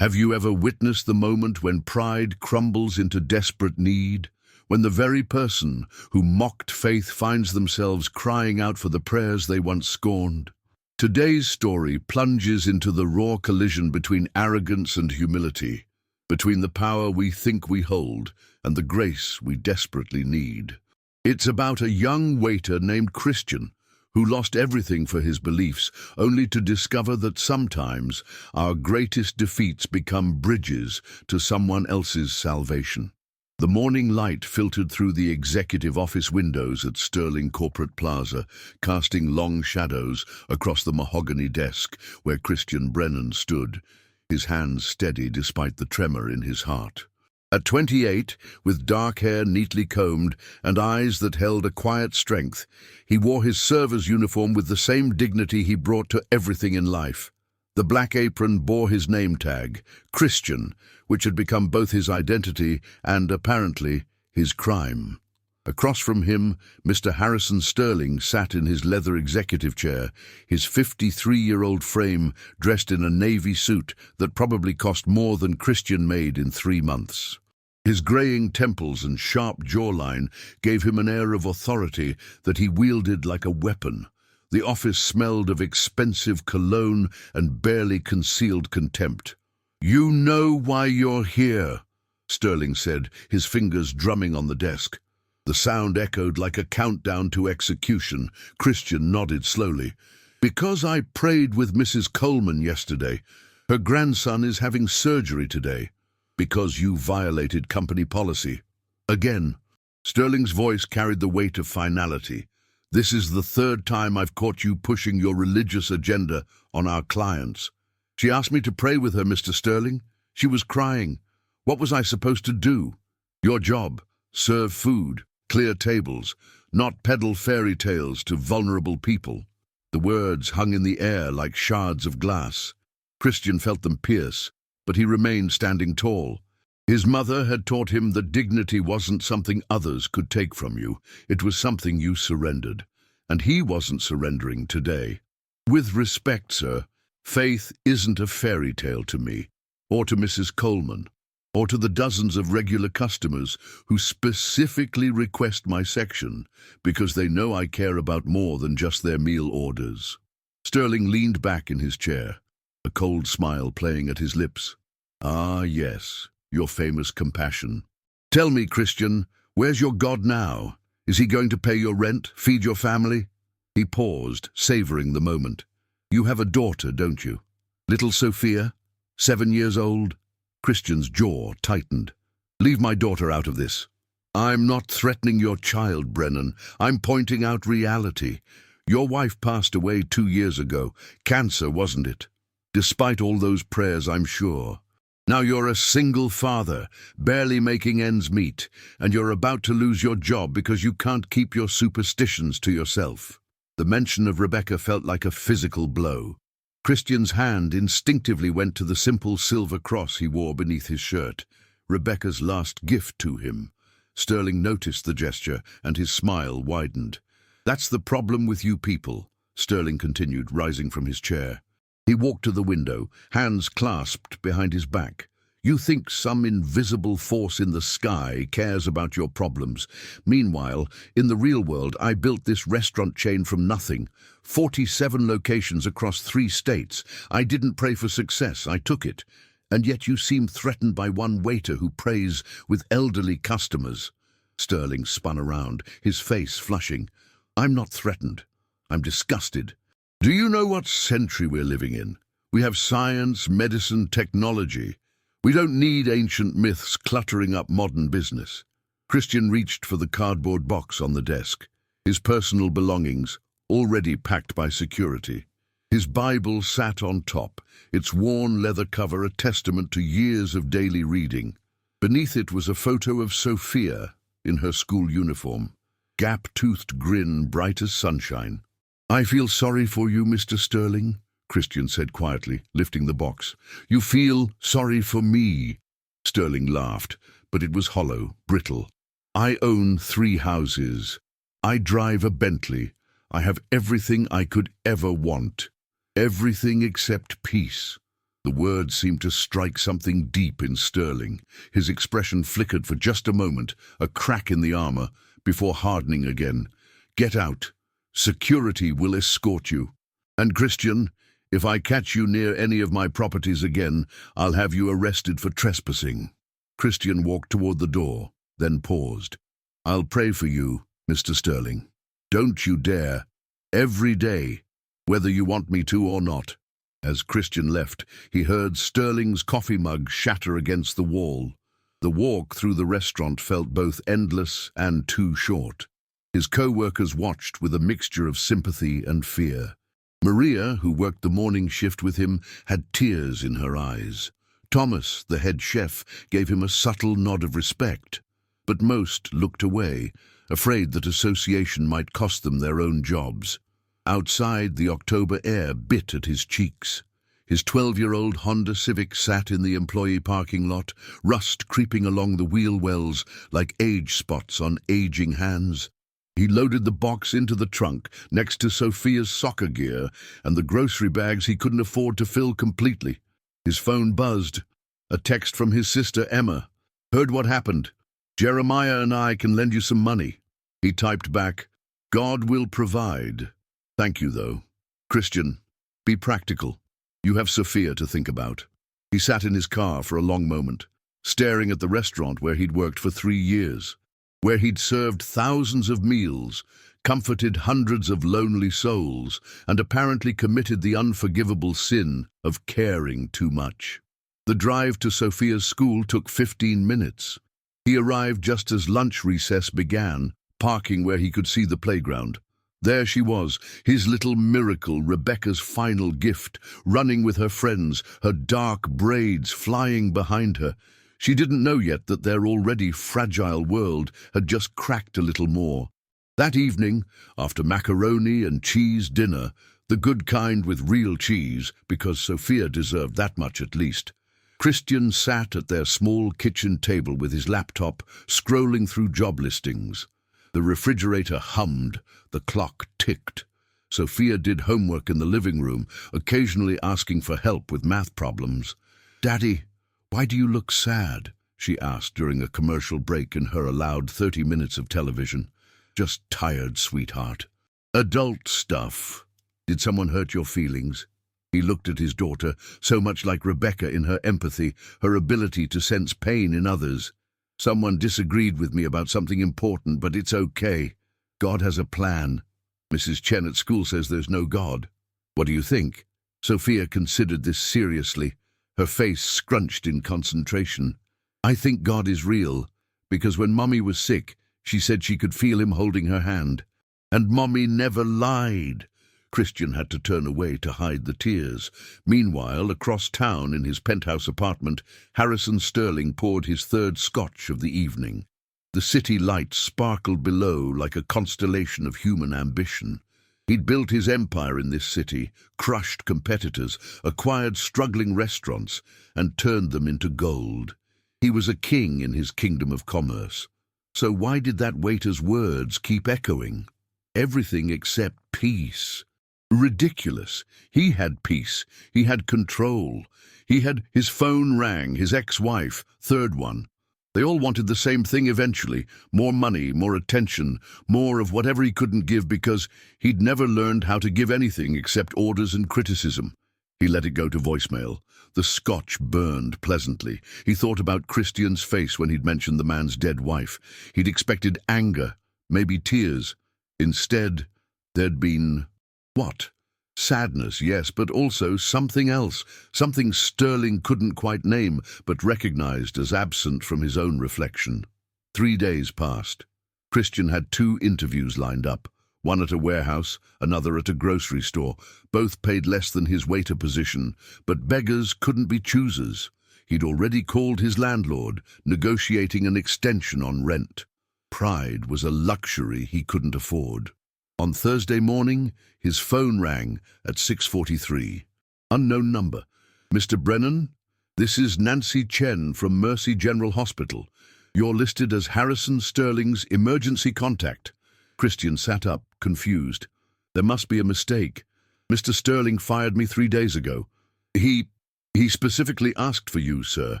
Have you ever witnessed the moment when pride crumbles into desperate need? When the very person who mocked faith finds themselves crying out for the prayers they once scorned? Today's story plunges into the raw collision between arrogance and humility, between the power we think we hold and the grace we desperately need. It's about a young waiter named Christian who lost everything for his beliefs, only to discover that sometimes our greatest defeats become bridges to someone else's salvation. The morning light filtered through the executive office windows at Sterling Corporate Plaza, casting long shadows across the mahogany desk where Christian Brennan stood, his hands steady despite the tremor in his heart. At 28, with dark hair neatly combed and eyes that held a quiet strength, he wore his server's uniform with the same dignity he brought to everything in life. The black apron bore his name tag, Christian, which had become both his identity and, apparently, his crime. Across from him, Mr. Harrison Sterling sat in his leather executive chair, his 53-year-old frame dressed in a navy suit that probably cost more than Christian made in 3 months. His graying temples and sharp jawline gave him an air of authority that he wielded like a weapon. The office smelled of expensive cologne and barely concealed contempt. "You know why you're here," Sterling said, his fingers drumming on the desk. The sound echoed like a countdown to execution. Christian nodded slowly. "Because I prayed with Mrs. Coleman yesterday. Her grandson is having surgery today. Because you violated company policy." Again, Sterling's voice carried the weight of finality. "This is the 3rd time I've caught you pushing your religious agenda on our clients. She asked me to pray with her, Mr. Sterling. She was crying. What was I supposed to do? Your job: serve food, clear tables, not peddle fairy tales to vulnerable people." The words hung in the air like shards of glass. Christian felt them pierce, but he remained standing tall. His mother had taught him that dignity wasn't something others could take from you. It was something you surrendered. And he wasn't surrendering today. "With respect, sir, faith isn't a fairy tale to me, or to Mrs. Coleman, or to the dozens of regular customers who specifically request my section because they know I care about more than just their meal orders." Sterling leaned back in his chair, a cold smile playing at his lips. "Ah, yes, your famous compassion. Tell me, Christian, where's your God now? Is he going to pay your rent, feed your family?" He paused, savoring the moment. "You have a daughter, don't you? Little Sophia, 7 years old?" Christian's jaw tightened. "Leave my daughter out of this." "I'm not threatening your child, Brennan. I'm pointing out reality. Your wife passed away 2 years ago. Cancer, wasn't it? Despite all those prayers, I'm sure. Now you're a single father, barely making ends meet, and you're about to lose your job because you can't keep your superstitions to yourself." The mention of Rebecca felt like a physical blow. Christian's hand instinctively went to the simple silver cross he wore beneath his shirt, Rebecca's last gift to him. Sterling noticed the gesture, and his smile widened. "That's the problem with you people," Sterling continued, rising from his chair. He walked to the window, hands clasped behind his back. "You think some invisible force in the sky cares about your problems. Meanwhile, in the real world, I built this restaurant chain from nothing. 47 locations across 3 states. I didn't pray for success, I took it. And yet you seem threatened by one waiter who prays with elderly customers." Sterling spun around, his face flushing. "I'm not threatened. I'm disgusted. Do you know what century we're living in? We have science, medicine, technology. We don't need ancient myths cluttering up modern business." Christian reached for the cardboard box on the desk, his personal belongings already packed by security. His Bible sat on top, its worn leather cover a testament to years of daily reading. Beneath it was a photo of Sophia in her school uniform, gap-toothed grin bright as sunshine. "I feel sorry for you, Mr. Sterling," Christian said quietly, lifting the box. "You feel sorry for me." Sterling laughed, but it was hollow, brittle. "I own 3 houses. I drive a Bentley. I have everything I could ever want. Everything except peace. The words seemed to strike something deep in Sterling. His expression flickered for just a moment, a crack in the armor, before hardening again. "Get out. Security will escort you. And Christian, if I catch you near any of my properties again, I'll have you arrested for trespassing." Christian walked toward the door, then paused. "I'll pray for you, Mr. Sterling. Don't you dare. Every day, whether you want me to or not." As Christian left, he heard Sterling's coffee mug shatter against the wall. The walk through the restaurant felt both endless and too short. His co-workers watched with a mixture of sympathy and fear. Maria, who worked the morning shift with him, had tears in her eyes. Thomas, the head chef, gave him a subtle nod of respect. But most looked away, afraid that association might cost them their own jobs. Outside, the October air bit at his cheeks. His 12-year-old Honda Civic sat in the employee parking lot, rust creeping along the wheel wells like age spots on aging hands. He loaded the box into the trunk next to Sophia's soccer gear and the grocery bags he couldn't afford to fill completely. His phone buzzed. A text from his sister Emma. "Heard what happened. Jeremiah and I can lend you some money." He typed back, "God will provide. Thank you, though. Christian, be practical. You have Sophia to think about." He sat in his car for a long moment, staring at the restaurant where he'd worked for 3 years, where he'd served thousands of meals, comforted hundreds of lonely souls, and apparently committed the unforgivable sin of caring too much. The drive to Sophia's school took 15 minutes. He arrived just as lunch recess began, parking where he could see the playground. There she was, his little miracle, Rebecca's final gift, running with her friends, her dark braids flying behind her. She didn't know yet that their already fragile world had just cracked a little more. That evening, after macaroni and cheese dinner, the good kind with real cheese, because Sophia deserved that much at least, Christian sat at their small kitchen table with his laptop, scrolling through job listings. The refrigerator hummed, the clock ticked. Sophia did homework in the living room, occasionally asking for help with math problems. "Daddy, why do you look sad?" she asked during a commercial break in her allowed 30 minutes of television. "Just tired, sweetheart." "Adult stuff. Did someone hurt your feelings?" He looked at his daughter, so much like Rebecca in her empathy, her ability to sense pain in others. "Someone disagreed with me about something important, but it's okay. God has a plan. Mrs. Chen at school says there's no God. What do you think?" Sophia considered this seriously, her face scrunched in concentration. "I think God is real, because when Mommy was sick, she said she could feel him holding her hand. And Mommy never lied." Christian had to turn away to hide the tears. Meanwhile, across town in his penthouse apartment, Harrison Sterling poured his third scotch of the evening. The city lights sparkled below like a constellation of human ambition. He'd built his empire in this city, crushed competitors, acquired struggling restaurants, and turned them into gold. He was a king in his kingdom of commerce. So why did that waiter's words keep echoing? Everything except peace. Ridiculous. He had peace. He had control. His phone rang, his ex-wife, third one. They all wanted the same thing eventually, more money, more attention, more of whatever he couldn't give because he'd never learned how to give anything except orders and criticism. He let it go to voicemail. The scotch burned pleasantly. He thought about Christian's face when he'd mentioned the man's dead wife. He'd expected anger, maybe tears. Instead, there'd been... what? Sadness, yes, but also something else, something Sterling couldn't quite name, but recognized as absent from his own reflection. 3 days passed. Christian had 2 interviews lined up, one at a warehouse, another at a grocery store. Both paid less than his waiter position, but beggars couldn't be choosers. He'd already called his landlord, negotiating an extension on rent. Pride was a luxury he couldn't afford. On Thursday morning, his phone rang at 6:43. Unknown number. "Mr. Brennan, this is Nancy Chen from Mercy General Hospital. You're listed as Harrison Sterling's emergency contact." Christian sat up, confused. "There must be a mistake. Mr. Sterling fired me 3 days ago. He..." He specifically asked for you, sir.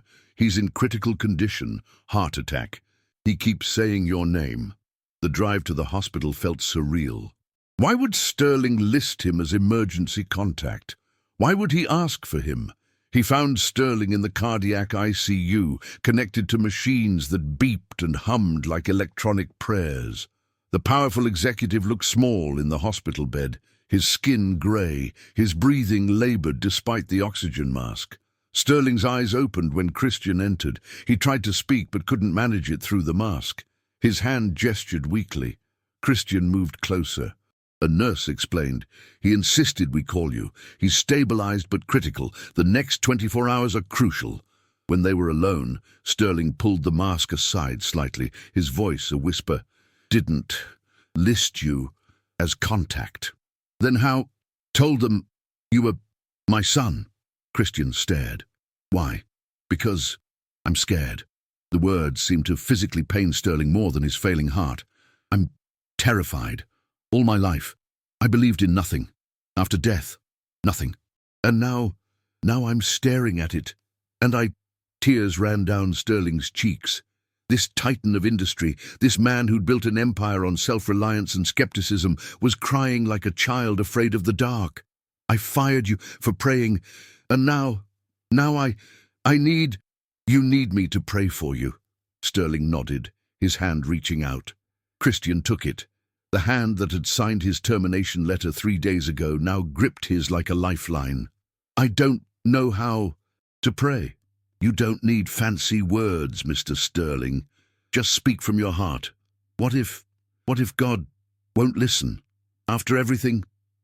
He's in critical condition, heart attack. He keeps saying your name. The drive to the hospital felt surreal. Why would Sterling list him as emergency contact? Why would he ask for him? He found Sterling in the cardiac ICU, connected to machines that beeped and hummed like electronic prayers. The powerful executive looked small in the hospital bed, his skin grey, his breathing laboured despite the oxygen mask. Sterling's eyes opened when Christian entered. He tried to speak but couldn't manage it through the mask. His hand gestured weakly. Christian moved closer. A nurse explained. He insisted we call you. He's stabilized but critical. The next 24 hours are crucial. When they were alone, Sterling pulled the mask aside slightly, his voice a whisper. Didn't list you as contact. Then how? Told them you were my son. Christian stared. Why? Because I'm scared. The words seemed to physically pain Sterling more than his failing heart. I'm terrified. All my life, I believed in nothing. After death, nothing. And now I'm staring at it. And tears ran down Sterling's cheeks. This titan of industry, this man who'd built an empire on self-reliance and skepticism, was crying like a child afraid of the dark. I fired you for praying, and now I need... You need me to pray for you. Sterling nodded, his hand reaching out. Christian took it. The hand that had signed his termination letter 3 days ago now gripped his like a lifeline. I don't know how to pray. You don't need fancy words, Mr. Sterling. Just speak from your heart. What if God won't listen? After everything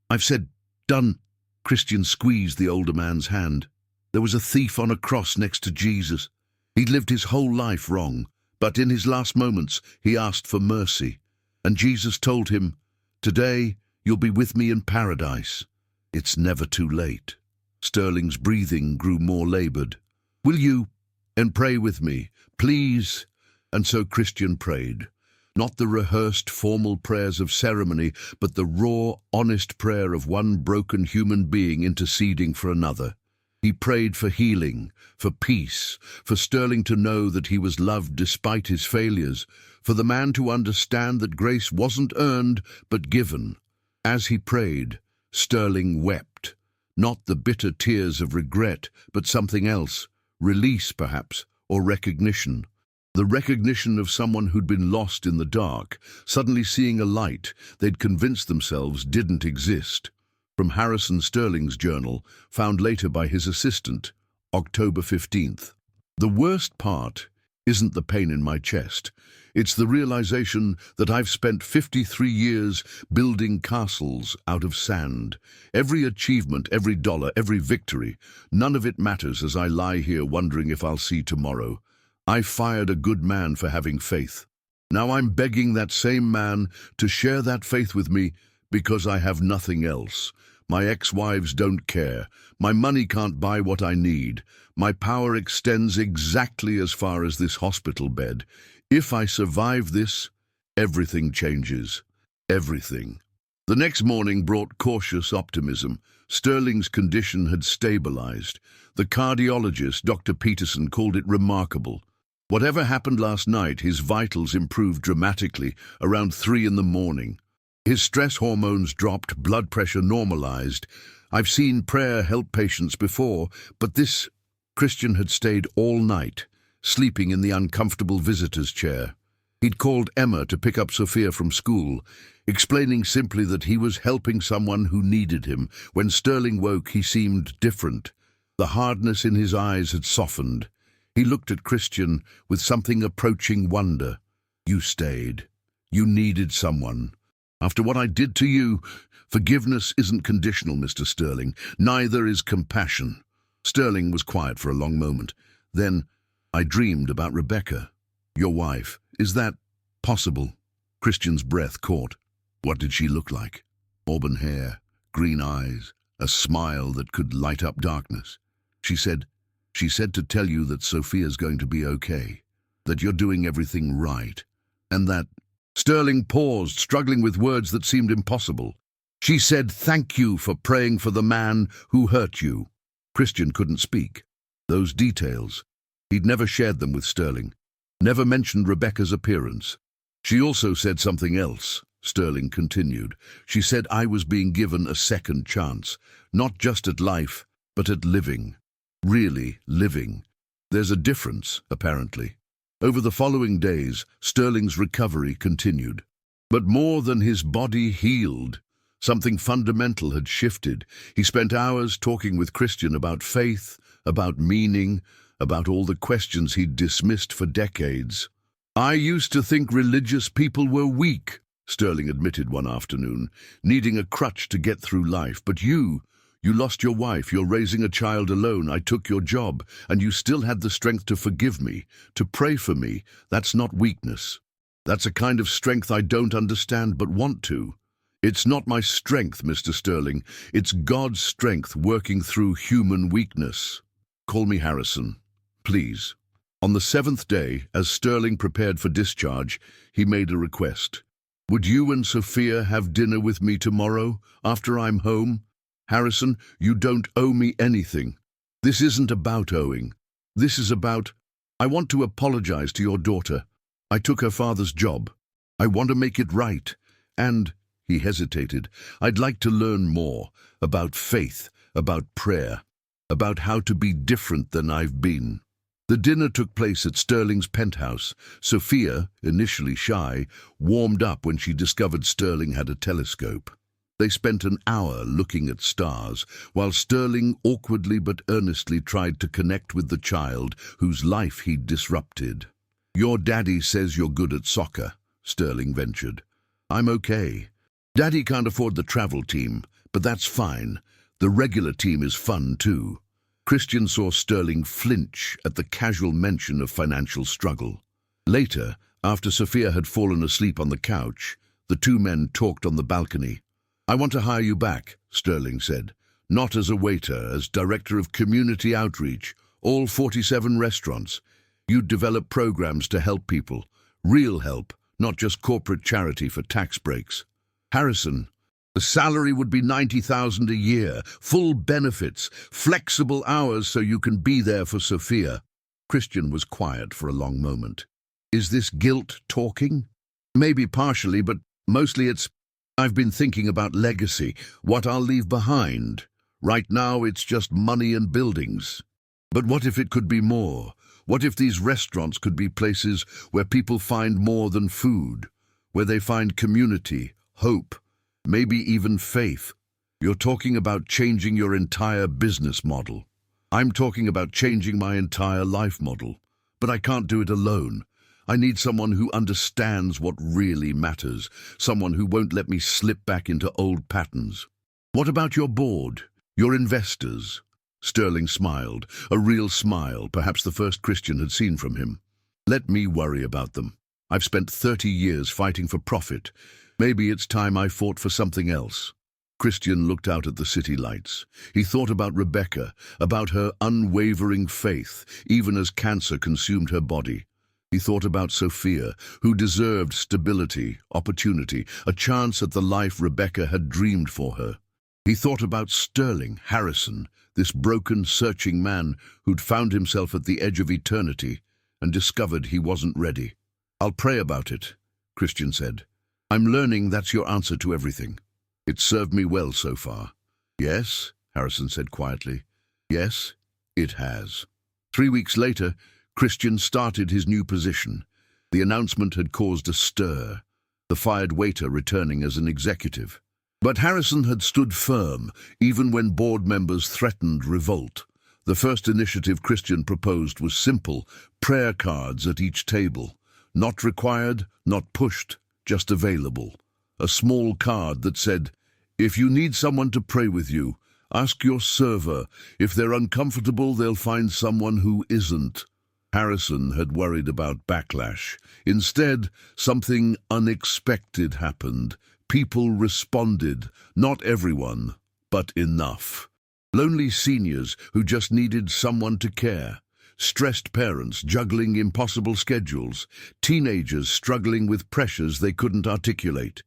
I've said, done. Christian squeezed the older man's hand. There was a thief on a cross next to Jesus. He'd lived his whole life wrong, but in his last moments he asked for mercy. And Jesus told him, today you'll be with me in paradise. It's never too late. Sterling's breathing grew more laboured. Will you and pray with me, please? And so Christian prayed. Not the rehearsed formal prayers of ceremony, but the raw, honest prayer of one broken human being interceding for another. He prayed for healing, for peace, for Sterling to know that he was loved despite his failures, for the man to understand that grace wasn't earned but given. As he prayed, Sterling wept, not the bitter tears of regret, but something else, release perhaps, or recognition. The recognition of someone who'd been lost in the dark, suddenly seeing a light they'd convinced themselves didn't exist. From Harrison Sterling's journal, found later by his assistant, October 15th. The worst part isn't the pain in my chest. It's the realization that I've spent 53 years building castles out of sand. Every achievement, every dollar, every victory, none of it matters as I lie here wondering if I'll see tomorrow. I fired a good man for having faith. Now I'm begging that same man to share that faith with me because I have nothing else. My ex-wives don't care. My money can't buy what I need. My power extends exactly as far as this hospital bed. If I survive this, everything changes. Everything. The next morning brought cautious optimism. Sterling's condition had stabilized. The cardiologist, Dr. Peterson, called it remarkable. Whatever happened last night, his vitals improved dramatically around 3 in the morning. His stress hormones dropped, blood pressure normalized. I've seen prayer help patients before, but this Christian had stayed all night, sleeping in the uncomfortable visitor's chair. He'd called Emma to pick up Sophia from school, explaining simply that he was helping someone who needed him. When Sterling woke, he seemed different. The hardness in his eyes had softened. He looked at Christian with something approaching wonder. You stayed. You needed someone. After what I did to you, forgiveness isn't conditional, Mr. Sterling. Neither is compassion. Sterling was quiet for a long moment. Then, I dreamed about Rebecca, your wife. Is that possible? Christian's breath caught. What did she look like? Auburn hair, green eyes, a smile that could light up darkness. She said to tell you that Sophia's going to be okay, that you're doing everything right, and that... Sterling paused, struggling with words that seemed impossible. She said, thank you for praying for the man who hurt you. Christian couldn't speak. Those details. He'd never shared them with Sterling. Never mentioned Rebecca's appearance. She also said something else, Sterling continued. She said I was being given a second chance, not just at life, but at living. Really living. There's a difference, apparently. Over the following days, Sterling's recovery continued. But more than his body healed, something fundamental had shifted. He spent hours talking with Christian about faith, about meaning, about all the questions he'd dismissed for decades. I used to think religious people were weak, Sterling admitted one afternoon, needing a crutch to get through life. But you lost your wife, you're raising a child alone, I took your job, and you still had the strength to forgive me, to pray for me. That's not weakness. That's a kind of strength I don't understand but want to. It's not my strength, Mr. Sterling. It's God's strength working through human weakness. Call me Harrison, please. On the 7th day, as Sterling prepared for discharge, he made a request. Would you and Sophia have dinner with me tomorrow, after I'm home? Harrison, you don't owe me anything. This isn't about owing. This is about, I want to apologize to your daughter. I took her father's job. I want to make it right. And, he hesitated, I'd like to learn more about faith, about prayer, about how to be different than I've been. The dinner took place at Sterling's penthouse. Sophia, initially shy, warmed up when she discovered Sterling had a telescope. They spent an hour looking at stars, while Sterling awkwardly but earnestly tried to connect with the child whose life he'd disrupted. Your daddy says you're good at soccer, Sterling ventured. I'm okay. Daddy can't afford the travel team, but that's fine. The regular team is fun too. Christian saw Sterling flinch at the casual mention of financial struggle. Later, after Sophia had fallen asleep on the couch, the two men talked on the balcony. I want to hire you back, Sterling said. Not as a waiter, as director of community outreach, all 47 restaurants. You'd develop programs to help people. Real help, not just corporate charity for tax breaks. Harrison, the salary would be $90,000 a year, full benefits, flexible hours so you can be there for Sophia. Christian was quiet for a long moment. Is this guilt talking? Maybe partially, but mostly I've been thinking about legacy, what I'll leave behind. Right now it's just money and buildings. But what if it could be more? What if these restaurants could be places where people find more than food, where they find community, hope, maybe even faith? You're talking about changing your entire business model. I'm talking about changing my entire life model. But I can't do it alone. I need someone who understands what really matters, someone who won't let me slip back into old patterns. What about your board, your investors? Sterling smiled, a real smile, perhaps the first Christian had seen from him. Let me worry about them. I've spent 30 years fighting for profit. Maybe it's time I fought for something else. Christian looked out at the city lights. He thought about Rebecca, about her unwavering faith, even as cancer consumed her body. He thought about Sophia, who deserved stability, opportunity, a chance at the life Rebecca had dreamed for her. He thought about Sterling, Harrison, this broken, searching man who'd found himself at the edge of eternity and discovered he wasn't ready. I'll pray about it, Christian said. I'm learning that's your answer to everything. It's served me well so far. Yes, Harrison said quietly. Yes, it has. 3 weeks later, Christian started his new position. The announcement had caused a stir, the fired waiter returning as an executive. But Harrison had stood firm, even when board members threatened revolt. The first initiative Christian proposed was simple: prayer cards at each table. Not required, not pushed, just available. A small card that said, if you need someone to pray with you, ask your server. If they're uncomfortable, they'll find someone who isn't. Harrison had worried about backlash. Instead, something unexpected happened. People responded, not everyone, but enough. Lonely seniors who just needed someone to care. Stressed parents juggling impossible schedules. Teenagers struggling with pressures they couldn't articulate.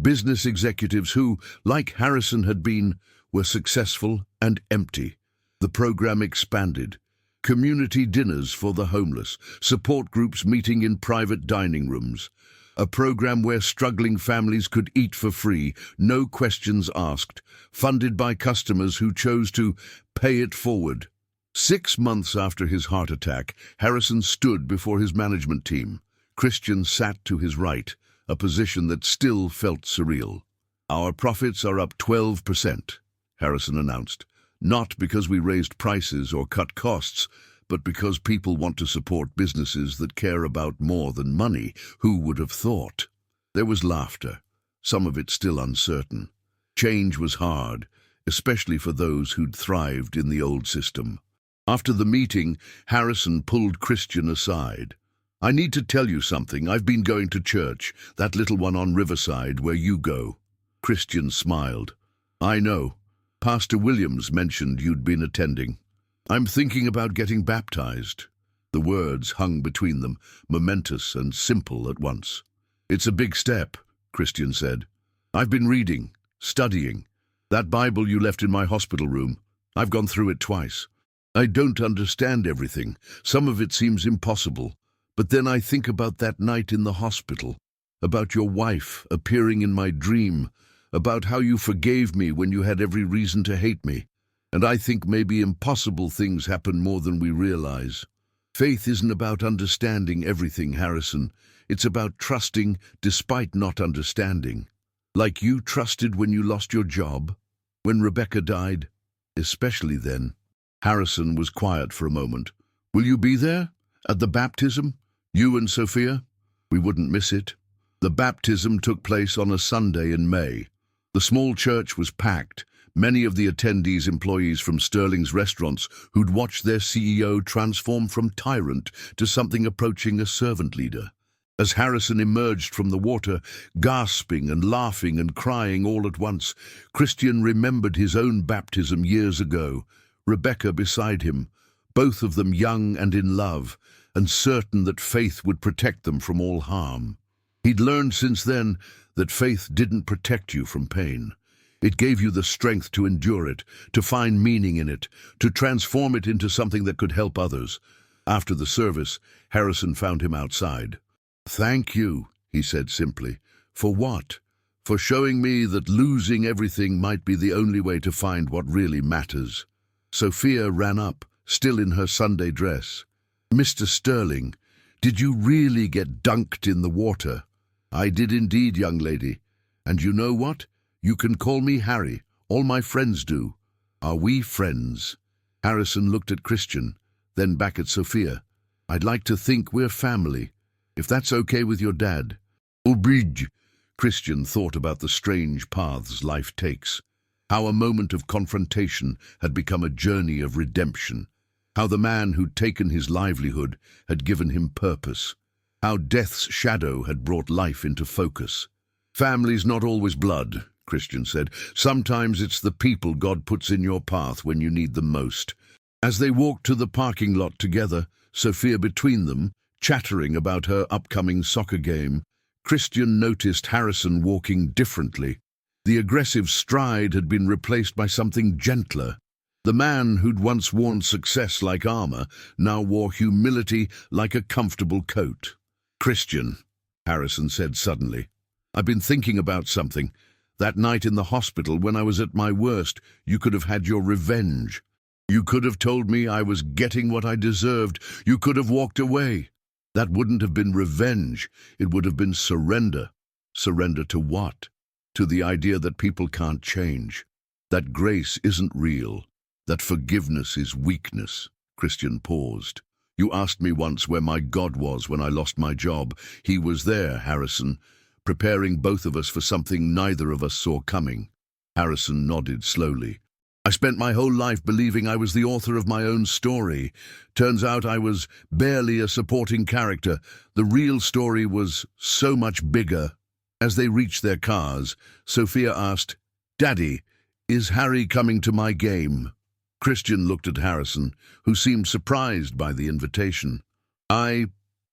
Business executives who, like Harrison had been, were successful and empty. The program expanded. Community dinners for the homeless, support groups meeting in private dining rooms. A program where struggling families could eat for free, no questions asked, funded by customers who chose to pay it forward. 6 months after his heart attack, Harrison stood before his management team. Christian sat to his right, a position that still felt surreal. "Our profits are up 12%, Harrison announced. "Not because we raised prices or cut costs, but because people want to support businesses that care about more than money. Who would have thought?" There was laughter, some of it still uncertain. Change was hard, especially for those who'd thrived in the old system. After the meeting, Harrison pulled Christian aside. "I need to tell you something. I've been going to church, that little one on Riverside where you go." Christian smiled. "I know. Pastor Williams mentioned you'd been attending. I'm thinking about getting baptized." The words hung between them, momentous and simple at once. "It's a big step," Christian said. "I've been reading, studying. That Bible you left in my hospital room, I've gone through it twice. I don't understand everything. Some of it seems impossible. But then I think about that night in the hospital, about your wife appearing in my dream, about how you forgave me when you had every reason to hate me. And I think maybe impossible things happen more than we realize. Faith isn't about understanding everything, Harrison. It's about trusting despite not understanding. Like you trusted when you lost your job, when Rebecca died, especially then." Harrison was quiet for a moment. "Will you be there? At the baptism? You and Sophia?" "We wouldn't miss it." The baptism took place on a Sunday in May. The small church was packed, many of the attendees employees from Sterling's restaurants who'd watched their CEO transform from tyrant to something approaching a servant leader. As Harrison emerged from the water, gasping and laughing and crying all at once, Christian remembered his own baptism years ago, Rebecca beside him, both of them young and in love, and certain that faith would protect them from all harm. He'd learned since then that faith didn't protect you from pain. It gave you the strength to endure it, to find meaning in it, to transform it into something that could help others. After the service, Harrison found him outside. "Thank you," he said simply. "For what? For showing me that losing everything might be the only way to find what really matters." Sophia ran up, still in her Sunday dress. "Mr. Sterling, did you really get dunked in the water?" "I did indeed, young lady. And you know what? You can call me Harry. All my friends do." "Are we friends?" Harrison looked at Christian, then back at Sophia. "I'd like to think we're family, if that's okay with your dad." "Oblige." Christian thought about the strange paths life takes. How a moment of confrontation had become a journey of redemption. How the man who'd taken his livelihood had given him purpose. How death's shadow had brought life into focus. "Family's not always blood," Christian said. "Sometimes it's the people God puts in your path when you need them most." As they walked to the parking lot together, Sophia between them, chattering about her upcoming soccer game, Christian noticed Harrison walking differently. The aggressive stride had been replaced by something gentler. The man who'd once worn success like armor now wore humility like a comfortable coat. "Christian," Harrison said suddenly, "I've been thinking about something. That night in the hospital when I was at my worst, you could have had your revenge. You could have told me I was getting what I deserved. You could have walked away. That wouldn't have been revenge. It would have been surrender. Surrender to what? To the idea that people can't change, that grace isn't real, that forgiveness is weakness." Christian paused. "You asked me once where my God was when I lost my job. He was there, Harrison, preparing both of us for something neither of us saw coming." Harrison nodded slowly. "I spent my whole life believing I was the author of my own story. Turns out I was barely a supporting character. The real story was so much bigger." As they reached their cars, Sophia asked, "Daddy, is Harry coming to my game?" Christian looked at Harrison, who seemed surprised by the invitation. "I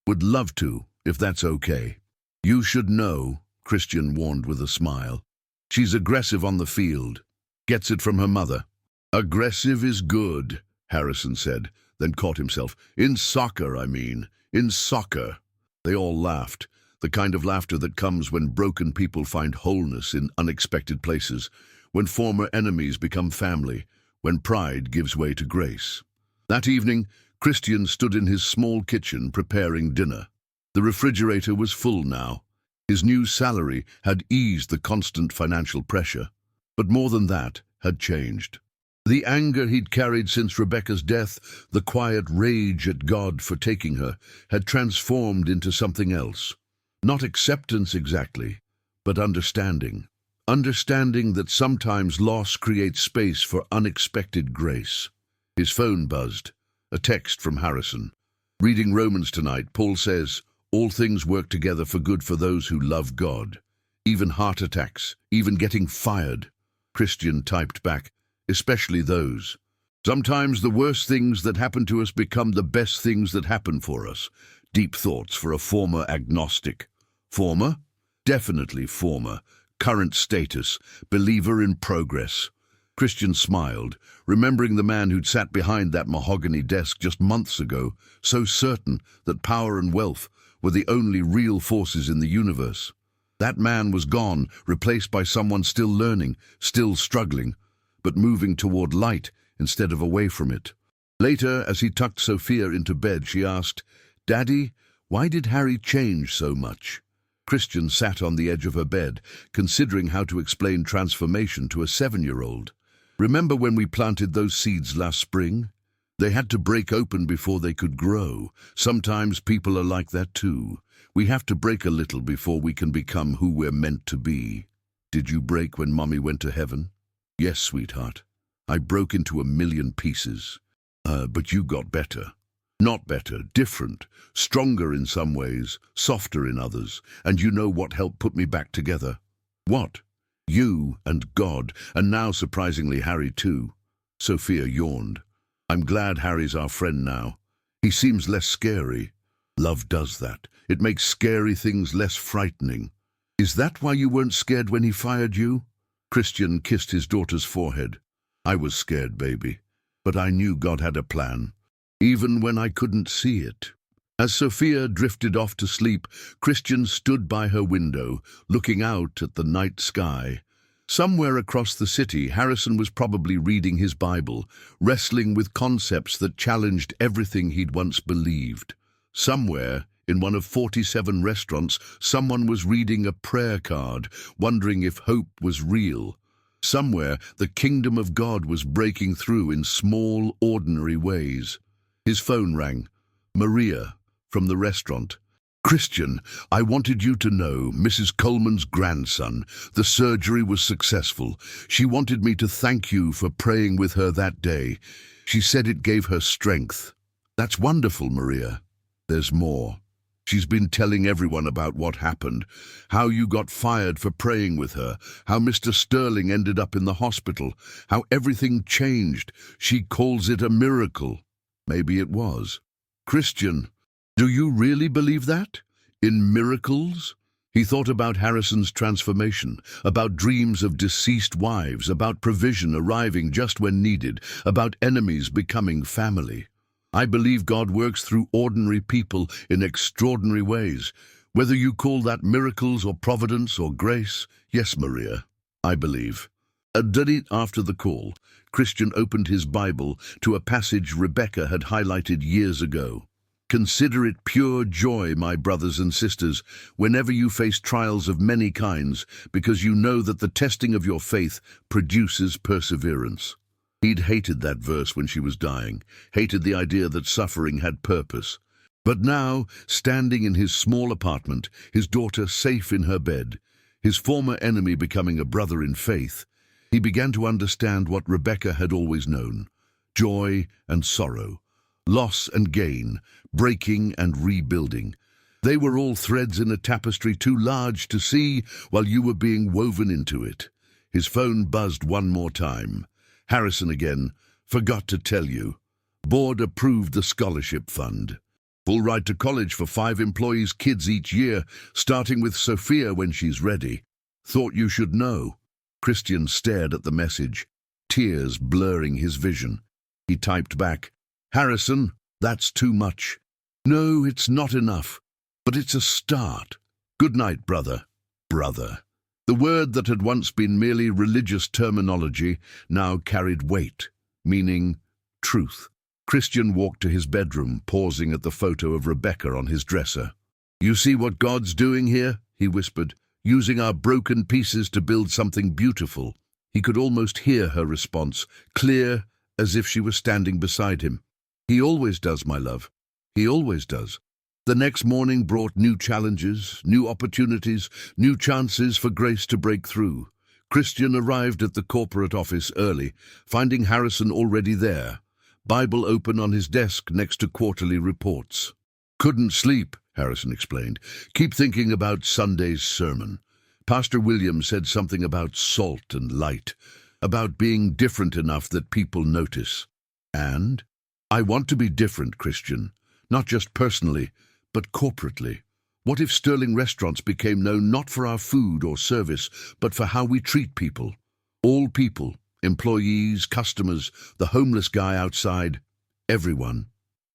would love to, if that's okay." "You should know," Christian warned with a smile. "She's aggressive on the field. Gets it from her mother. Aggressive is good, Harrison said, then caught himself. In soccer, I mean. In soccer. They all laughed, the kind of laughter that comes when broken people find wholeness in unexpected places, when former enemies become family, when pride gives way to grace. That evening, Christian stood in his small kitchen preparing dinner. The refrigerator was full now. His new salary had eased the constant financial pressure, but more than that had changed. The anger he'd carried since Rebecca's death, the quiet rage at God for taking her, had transformed into something else. Not acceptance exactly, but understanding. Understanding that sometimes loss creates space for unexpected grace. His phone buzzed. A text from Harrison. Reading Romans tonight, Paul says, "All things work together for good for those who love God." Even heart attacks, even getting fired. Christian typed back, "Especially those. Sometimes the worst things that happen to us become the best things that happen for us." Deep thoughts for a former agnostic. Former? Definitely former. Current status. Believer in progress. Christian smiled, remembering the man who'd sat behind that mahogany desk just months ago, so certain that power and wealth were the only real forces in the universe. That man was gone, replaced by someone still learning, still struggling, but moving toward light instead of away from it. Later, as he tucked Sophia into bed, she asked, "Daddy, why did Harry change so much?" Christian sat on the edge of her bed, considering how to explain transformation to a 7-year-old. "Remember when we planted those seeds last spring? They had to break open before they could grow. Sometimes people are like that too. We have to break a little before we can become who we're meant to be." "Did you break when Mommy went to heaven?" "Yes, sweetheart. I broke into a million pieces. But you got better." "Not better, different, stronger in some ways, softer in others. And you know what helped put me back together?" "What?" "You and God, and now surprisingly Harry too." Sophia yawned. "I'm glad Harry's our friend now. He seems less scary." "Love does that. It makes scary things less frightening." "Is that why you weren't scared when he fired you?" Christian kissed his daughter's forehead. "I was scared, baby, but I knew God had a plan, even when I couldn't see it." As Sophia drifted off to sleep, Christian stood by her window, looking out at the night sky. Somewhere across the city, Harrison was probably reading his Bible, wrestling with concepts that challenged everything he'd once believed. Somewhere, in one of 47 restaurants, someone was reading a prayer card, wondering if hope was real. Somewhere, the kingdom of God was breaking through in small, ordinary ways. His phone rang. Maria, from the restaurant. "Christian, I wanted you to know, Mrs. Coleman's grandson. The surgery was successful. She wanted me to thank you for praying with her that day. She said it gave her strength." "That's wonderful, Maria." "There's more. She's been telling everyone about what happened, how you got fired for praying with her, how Mr. Sterling ended up in the hospital, how everything changed. She calls it a miracle." "Maybe it was." "Christian, do you really believe that? In miracles?" He thought about Harrison's transformation, about dreams of deceased wives, about provision arriving just when needed, about enemies becoming family. "I believe God works through ordinary people in extraordinary ways. Whether you call that miracles or providence or grace, yes, Maria, I believe." After the call, Christian opened his Bible to a passage Rebecca had highlighted years ago. "Consider it pure joy, my brothers and sisters, whenever you face trials of many kinds, because you know that the testing of your faith produces perseverance." He'd hated that verse when she was dying, hated the idea that suffering had purpose. But now, standing in his small apartment, his daughter safe in her bed, his former enemy becoming a brother in faith, he began to understand what Rebecca had always known: joy and sorrow, loss and gain, breaking and rebuilding. They were all threads in a tapestry too large to see while you were being woven into it. His phone buzzed one more time. Harrison again. "Forgot to tell you. Board approved the scholarship fund. Full ride to college for 5 employees' kids each year, starting with Sophia when she's ready. Thought you should know." Christian stared at the message. tears blurring his vision. He typed back, "Harrison, that's too much. No, it's not enough, but it's a start. Good night, brother." Brother. The word that had once been merely religious terminology now carried weight, meaning truth. Christian walked to his bedroom, pausing at the photo of Rebecca on his dresser. "You see what God's doing here?" he whispered, "using our broken pieces to build something beautiful." He could almost hear her response, clear as if she were standing beside him. "He always does, my love. He always does." The next morning brought new challenges, new opportunities, new chances for grace to break through. Christian arrived at the corporate office early, finding Harrison already there, Bible open on his desk next to quarterly reports. "Couldn't sleep," Harrison explained. "Keep thinking about Sunday's sermon. Pastor William said something about salt and light, about being different enough that people notice. And I want to be different, Christian, not just personally, but corporately. What if Sterling restaurants became known not for our food or service, but for how we treat people? All people, employees, customers, the homeless guy outside, everyone.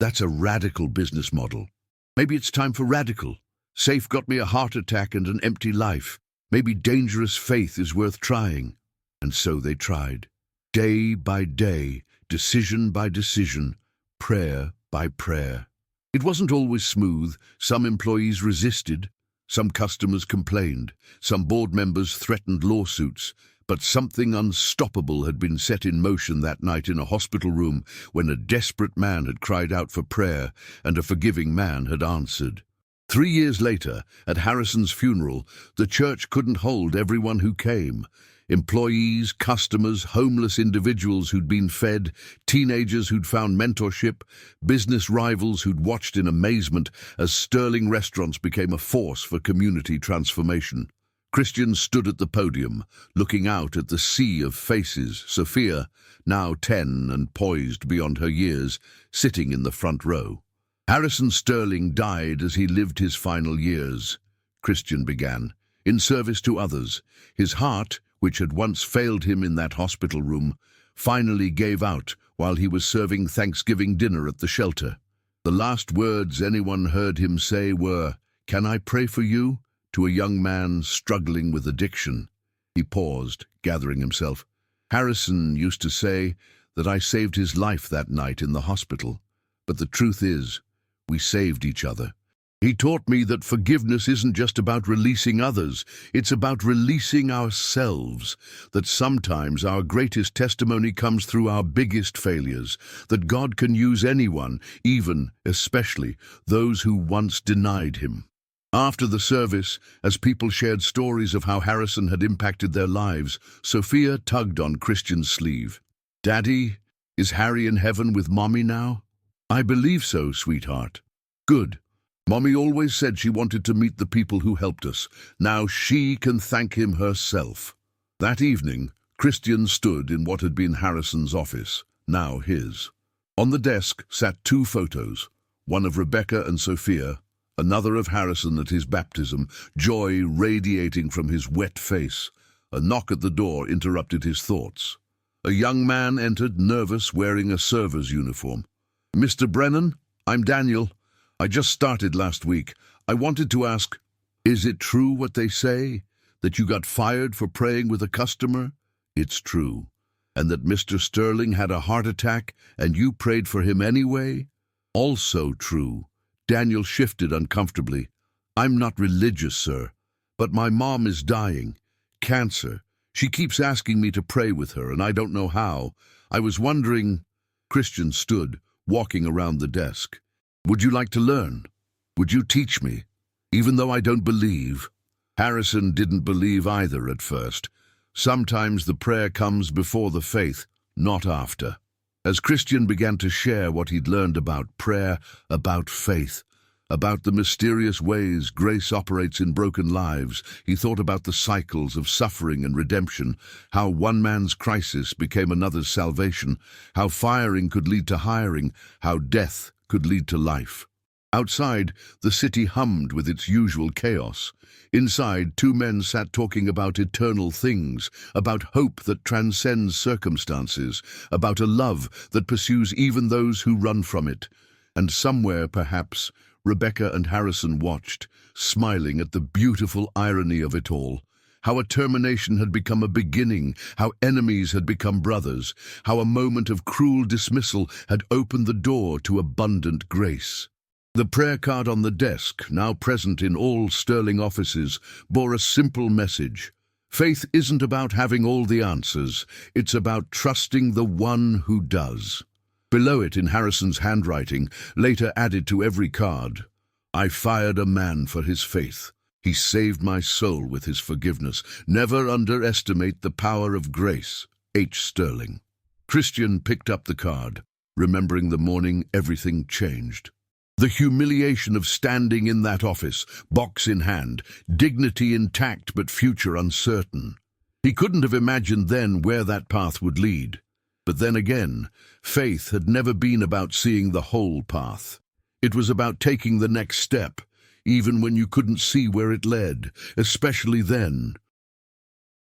That's a radical business model. Maybe it's time for radical. Safe got me a heart attack and an empty life. Maybe dangerous faith is worth trying." And so they tried. Day by day, decision by decision, prayer by prayer. It wasn't always smooth. Some employees resisted, some customers complained, some board members threatened lawsuits, but something unstoppable had been set in motion that night in a hospital room when a desperate man had cried out for prayer and a forgiving man had answered. 3 years later, at Harrison's funeral, the church couldn't hold everyone who came. Employees, customers, homeless individuals who'd been fed, teenagers who'd found mentorship, business rivals who'd watched in amazement as Sterling restaurants became a force for community transformation. Christian stood at the podium, looking out at the sea of faces, Sophia, now 10 and poised beyond her years, sitting in the front row. Harrison Sterling died as he lived his final years. Christian began, in service to others. His heart, which had once failed him in that hospital room, finally gave out while he was serving Thanksgiving dinner at the shelter. The last words anyone heard him say were, "Can I pray for you?" to a young man struggling with addiction. He paused, gathering himself. "Harrison used to say that I saved his life that night in the hospital, but the truth is, we saved each other. He taught me that forgiveness isn't just about releasing others, it's about releasing ourselves, that sometimes our greatest testimony comes through our biggest failures, that God can use anyone, even, especially, those who once denied him." After the service, as people shared stories of how Harrison had impacted their lives, Sophia tugged on Christian's sleeve. "Daddy, is Harry in heaven with Mommy now?" "I believe so, sweetheart." "Good. Mommy always said she wanted to meet the people who helped us. Now she can thank him herself." That evening, Christian stood in what had been Harrison's office, now his. On the desk sat 2 photos, one of Rebecca and Sophia, another of Harrison at his baptism, joy radiating from his wet face. A knock at the door interrupted his thoughts. A young man entered, nervous, wearing a server's uniform. "Mr. Brennan, I'm Daniel. I just started last week. I wanted to ask, is it true what they say, that you got fired for praying with a customer?" "It's true." "And that Mr. Sterling had a heart attack and you prayed for him anyway?" "Also true." Daniel shifted uncomfortably. "I'm not religious, sir, but my mom is dying. Cancer. She keeps asking me to pray with her, and I don't know how. I was wondering—" Christian stood, walking around the desk. "Would you like to learn? Would you teach me? Even though I don't believe?" Harrison didn't believe either at first. Sometimes the prayer comes before the faith, not after. As Christian began to share what he'd learned about prayer, about faith, about the mysterious ways grace operates in broken lives, he thought about the cycles of suffering and redemption, how one man's crisis became another's salvation, how firing could lead to hiring, how death could lead to life. Outside, the city hummed with its usual chaos. Inside, two men sat talking about eternal things, about hope that transcends circumstances, about a love that pursues even those who run from it. And somewhere, perhaps, Rebecca and Harrison watched, smiling at the beautiful irony of it all. How a termination had become a beginning, how enemies had become brothers, how a moment of cruel dismissal had opened the door to abundant grace. The prayer card on the desk, now present in all Sterling offices, bore a simple message. Faith isn't about having all the answers, it's about trusting the one who does. Below it, in Harrison's handwriting, later added to every card, I fired a man for his faith. He saved my soul with his forgiveness. Never underestimate the power of grace. H. Sterling. Christian picked up the card. Remembering the morning, everything changed. The humiliation of standing in that office, box in hand, dignity intact but future uncertain. He couldn't have imagined then where that path would lead. But then again, faith had never been about seeing the whole path. It was about taking the next step, even when you couldn't see where it led, especially then,